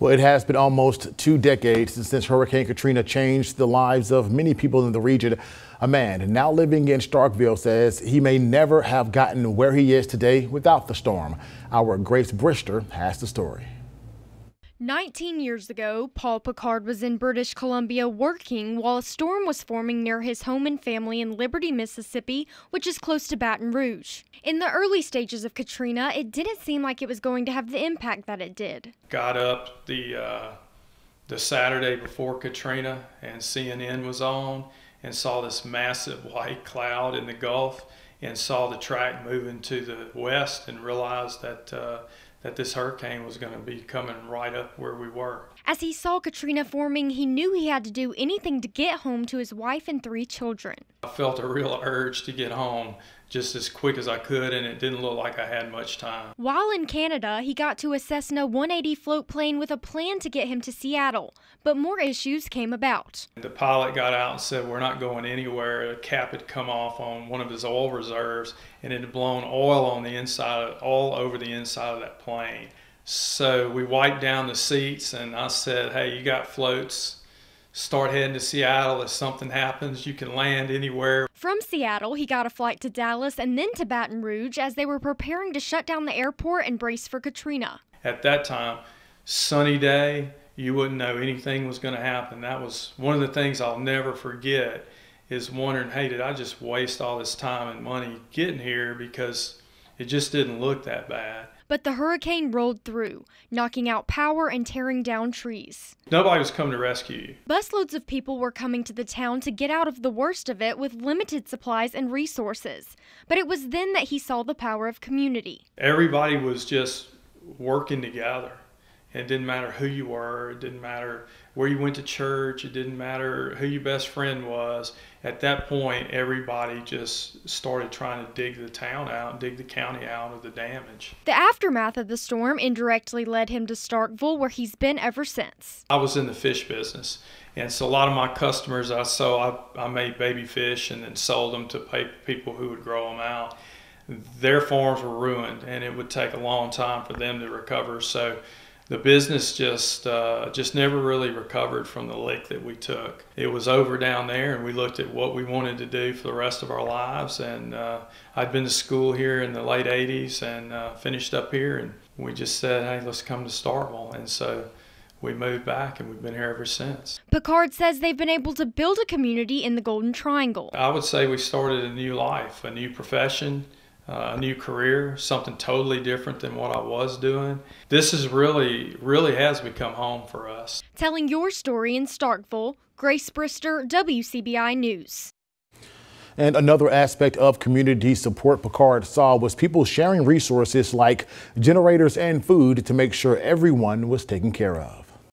Well, it has been almost 2 decades since Hurricane Katrina changed the lives of many people in the region. A man now living in Starkville says he may never have gotten where he is today without the storm. Our Grace Brister has the story. 19 years ago, Paul Picard was in British Columbia working while a storm was forming near his home and family in Liberty, Mississippi, which is close to Baton Rouge. In the early stages of Katrina, it didn't seem like it was going to have the impact that it did. Got up the Saturday before Katrina, and CNN was on, and saw this massive white cloud in the Gulf, and saw the track moving to the west, and realized that this hurricane was going to be coming right up where we were. As he saw Katrina forming, he knew he had to do anything to get home to his wife and 3 children. I felt a real urge to get home just as quick as I could, and it didn't look like I had much time. While in Canada, he got to a Cessna 180 float plane with a plan to get him to Seattle, but more issues came about. The pilot got out and said, "We're not going anywhere." A cap had come off on one of his oil reserves, and it had blown oil on the inside, all over the inside of that plane. So we wiped down the seats, and I said, "Hey, you got floats. Start heading to Seattle. If something happens, you can land anywhere." From Seattle, he got a flight to Dallas and then to Baton Rouge as they were preparing to shut down the airport and brace for Katrina. At that time, sunny day, you wouldn't know anything was going to happen. That was one of the things I'll never forget, is wondering, hey, did I just waste all this time and money getting here, because it just didn't look that bad. But the hurricane rolled through, knocking out power and tearing down trees. Nobody was coming to rescue you. Busloads of people were coming to the town to get out of the worst of it with limited supplies and resources. But it was then that he saw the power of community. Everybody was just working together. It didn't matter who you were, it didn't matter where you went to church, it didn't matter who your best friend was. At that point, everybody just started trying to dig the town out, dig the county out of the damage. The aftermath of the storm indirectly led him to Starkville, where he's been ever since. I was in the fish business, and so a lot of my customers I made baby fish and then sold them to people who would grow them out. Their farms were ruined, and it would take a long time for them to recover. So the business just never really recovered from the lick that we took. It was over down there, and we looked at what we wanted to do for the rest of our lives. And I'd been to school here in the late 80s and finished up here, and we just said, hey, let's come to Starkville. And so we moved back, and we've been here ever since. Picard says they've been able to build a community in the Golden Triangle. I would say we started a new life, a new profession, a new career, something totally different than what I was doing. This is really has become home for us. Telling your story in Starkville, Grace Brister, WCBI News. And another aspect of community support Picard saw was people sharing resources like generators and food to make sure everyone was taken care of.